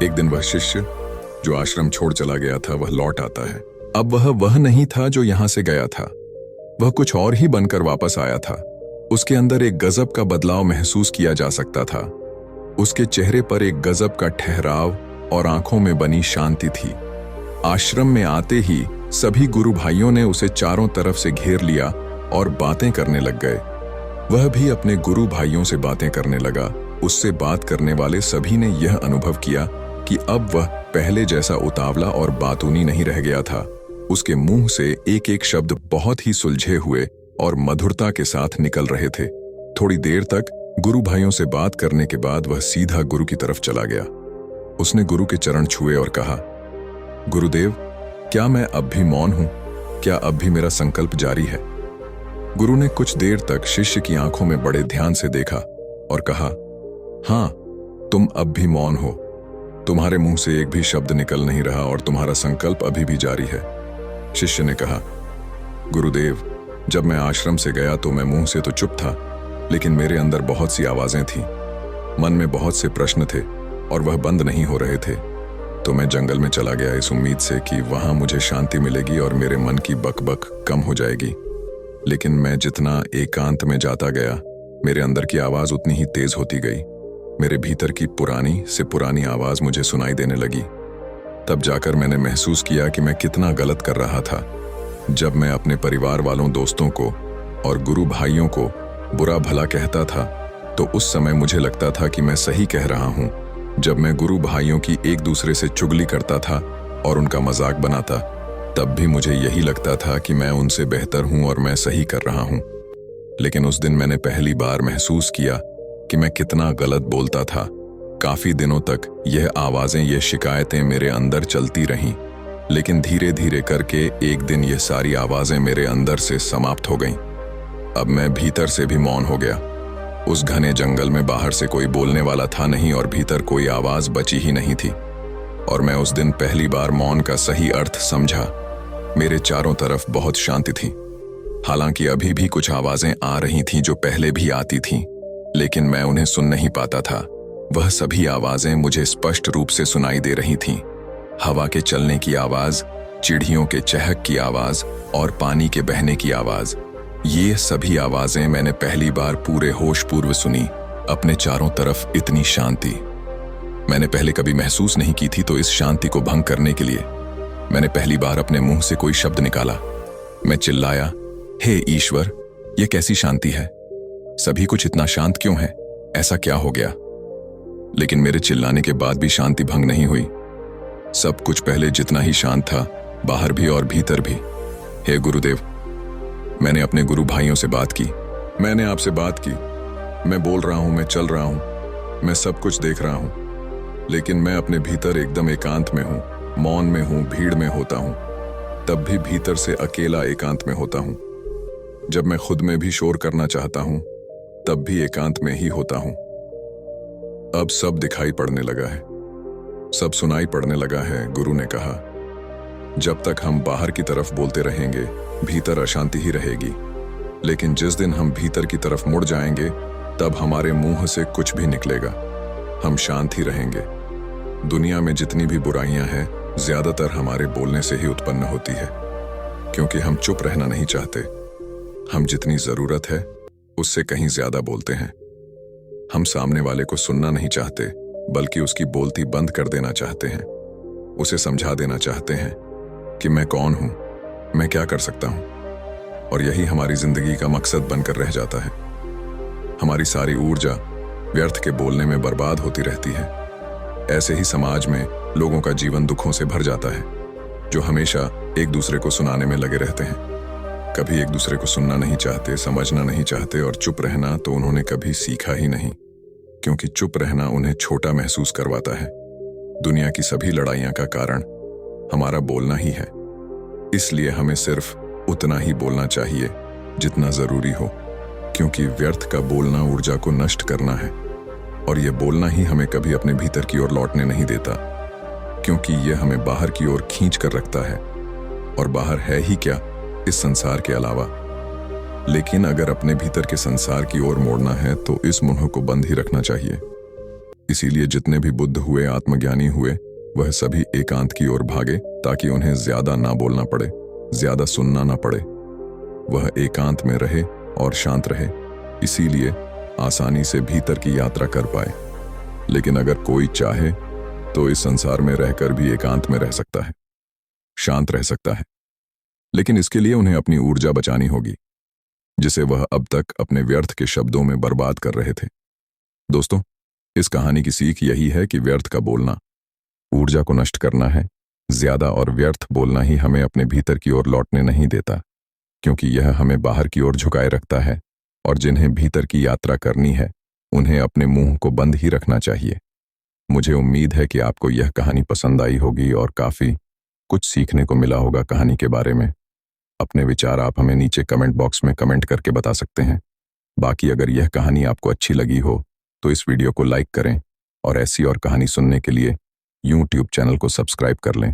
एक दिन वह शिष्य जो आश्रम छोड़ चला गया था वह लौट आता है। अब वह नहीं था जो यहां से गया था, वह कुछ और ही बनकर वापस आया था। उसके अंदर एक गजब का बदलाव महसूस किया जा सकता था। उसके चेहरे पर एक गजब का ठहराव और आंखों में बनी शांति थी। आश्रम में आते ही सभी गुरु भाइयों ने उसे चारों तरफ से घेर लिया और बातें करने लग गए। वह भी अपने गुरु भाइयों से बातें करने लगा। उससे बात करने वाले सभी ने यह अनुभव किया कि अब वह पहले जैसा उतावला और बातूनी नहीं रह गया था। उसके मुंह से एक एक शब्द बहुत ही सुलझे हुए और मधुरता के साथ निकल रहे थे। थोड़ी देर तक गुरु भाइयों से बात करने के बाद वह सीधा गुरु की तरफ चला गया। उसने गुरु के चरण छुए और कहा, गुरुदेव, क्या मैं अब भी मौन हूं? क्या अब भी मेरा संकल्प जारी है? गुरु ने कुछ देर तक शिष्य की आंखों में बड़े ध्यान से देखा और कहा, हां, तुम अब भी मौन हो। तुम्हारे मुंह से एक भी शब्द निकल नहीं रहा और तुम्हारा संकल्प अभी भी जारी है। शिष्य ने कहा, गुरुदेव, जब मैं आश्रम से गया तो मैं मुंह से तो चुप था, लेकिन मेरे अंदर बहुत सी आवाजें थीं। मन में बहुत से प्रश्न थे और वह बंद नहीं हो रहे थे। तो मैं जंगल में चला गया इस उम्मीद से कि वहां मुझे शांति मिलेगी और मेरे मन की बकबक कम हो जाएगी। लेकिन मैं जितना एकांत में जाता गया, मेरे अंदर की आवाज उतनी ही तेज होती गई। मेरे भीतर की पुरानी से पुरानी आवाज मुझे सुनाई देने लगी। तब जाकर मैंने महसूस किया कि मैं कितना गलत कर रहा था। जब मैं अपने परिवार वालों, दोस्तों को और गुरु भाइयों को बुरा भला कहता था तो उस समय मुझे लगता था कि मैं सही कह रहा हूं। जब मैं गुरु भाइयों की एक दूसरे से चुगली करता था और उनका मजाक बनाता, तब भी मुझे यही लगता था कि मैं उनसे बेहतर हूं और मैं सही कर रहा हूं। लेकिन उस दिन मैंने पहली बार महसूस किया कि मैं कितना गलत बोलता था। काफी दिनों तक यह आवाजें, ये शिकायतें मेरे अंदर चलती रहीं, लेकिन धीरे धीरे करके एक दिन ये सारी आवाजें मेरे अंदर से समाप्त हो गईं। अब मैं भीतर से भी मौन हो गया। उस घने जंगल में बाहर से कोई बोलने वाला था नहीं और भीतर कोई आवाज बची ही नहीं थी। और मैं उस दिन पहली बार मौन का सही अर्थ समझा। मेरे चारों तरफ बहुत शांति थी। हालांकि अभी भी कुछ आवाजें आ रही थीं जो पहले भी आती थीं, लेकिन मैं उन्हें सुन नहीं पाता था। वह सभी आवाजें मुझे स्पष्ट रूप से सुनाई दे रही थीं। हवा के चलने की आवाज, चिड़ियों के चहक की आवाज और पानी के बहने की आवाज। ये सभी आवाजें मैंने पहली बार पूरे होश पूर्व सुनी। अपने चारों तरफ इतनी शांति मैंने पहले कभी महसूस नहीं की थी। तो इस शांति को भंग करने के लिए मैंने पहली बार अपने मुंह से कोई शब्द निकाला। मैं चिल्लाया, हे ईश्वर, यह कैसी शांति है? सभी कुछ इतना शांत क्यों है? ऐसा क्या हो गया? लेकिन मेरे चिल्लाने के बाद भी शांति भंग नहीं हुई। सब कुछ पहले जितना ही शांत था, बाहर भी और भीतर भी। हे गुरुदेव, मैंने अपने गुरु भाइयों से बात की। मैंने आपसे बात की। मैं बोल रहा हूं, मैं चल रहा हूं, मैं सब कुछ देख रहा हूं, लेकिन मैं अपने भीतर एकदम एकांत में हूं, मौन में हूं, भीड़ में होता हूं। तब भी भीतर से अकेला एकांत में होता हूं। जब मैं खुद में भी शोर करना चाहता हूं, तब भी एकांत में ही होता हूं। अब सब दिखाई पड़ने लगा है, सब सुनाई पड़ने लगा है। गुरु ने कहा, जब तक हम बाहर की तरफ बोलते रहेंगे, भीतर अशांति ही रहेगी। लेकिन जिस दिन हम भीतर की तरफ मुड़ जाएंगे, तब हमारे मुंह से कुछ भी निकलेगा। हम शांत ही रहेंगे। दुनिया में जितनी भी बुराइयां हैं, ज्यादातर हमारे बोलने से ही उत्पन्न होती है, क्योंकि हम चुप रहना नहीं चाहते। हम जितनी जरूरत है उससे कहीं ज्यादा बोलते हैं। हम सामने वाले को सुनना नहीं चाहते, बल्कि उसकी बोलती बंद कर देना चाहते हैं। उसे समझा देना चाहते हैं कि मैं कौन हूं, मैं क्या कर सकता हूं। और यही हमारी जिंदगी का मकसद बनकर रह जाता है। हमारी सारी ऊर्जा व्यर्थ के बोलने में बर्बाद होती रहती है। ऐसे ही समाज में लोगों का जीवन दुखों से भर जाता है, जो हमेशा एक दूसरे को सुनाने में लगे रहते हैं। कभी एक दूसरे को सुनना नहीं चाहते, समझना नहीं चाहते, और चुप रहना तो उन्होंने कभी सीखा ही नहीं, क्योंकि चुप रहना उन्हें छोटा महसूस करवाता है। दुनिया की सभी लड़ाइयां का कारण हमारा बोलना ही है। इसलिए हमें सिर्फ उतना ही बोलना चाहिए जितना जरूरी हो, क्योंकि व्यर्थ का बोलना ऊर्जा को नष्ट करना है। और यह बोलना ही हमें कभी अपने भीतर की ओर लौटने नहीं देता, क्योंकि यह हमें बाहर की ओर खींच कर रखता है। और बाहर है ही क्या इस संसार के अलावा। लेकिन अगर अपने भीतर के संसार की ओर मोड़ना है तो इस मुंह को बंद ही रखना चाहिए। इसीलिए जितने भी बुद्ध हुए, आत्मज्ञानी हुए, वह सभी एकांत की ओर भागे ताकि उन्हें ज्यादा ना बोलना पड़े, ज्यादा सुनना ना पड़े। वह एकांत में रहे और शांत रहे, इसीलिए आसानी से भीतर की यात्रा कर पाए। लेकिन अगर कोई चाहे तो इस संसार में रहकर भी एकांत में रह सकता है, शांत रह सकता है, लेकिन इसके लिए उन्हें अपनी ऊर्जा बचानी होगी, जिसे वह अब तक अपने व्यर्थ के शब्दों में बर्बाद कर रहे थे। दोस्तों, इस कहानी की सीख यही है कि व्यर्थ का बोलना ऊर्जा को नष्ट करना है। ज्यादा और व्यर्थ बोलना ही हमें अपने भीतर की ओर लौटने नहीं देता, क्योंकि यह हमें बाहर की ओर झुकाए रखता है, और जिन्हें भीतर की यात्रा करनी है उन्हें अपने मुंह को बंद ही रखना चाहिए। मुझे उम्मीद है कि आपको यह कहानी पसंद आई होगी और काफी कुछ सीखने को मिला होगा कहानी के बारे में। अपने विचार आप हमें नीचे कमेंट बॉक्स में कमेंट करके बता सकते हैं। बाकी अगर यह कहानी आपको अच्छी लगी हो तो इस वीडियो को लाइक करें और ऐसी और कहानी सुनने के लिए YouTube चैनल को सब्सक्राइब कर लें।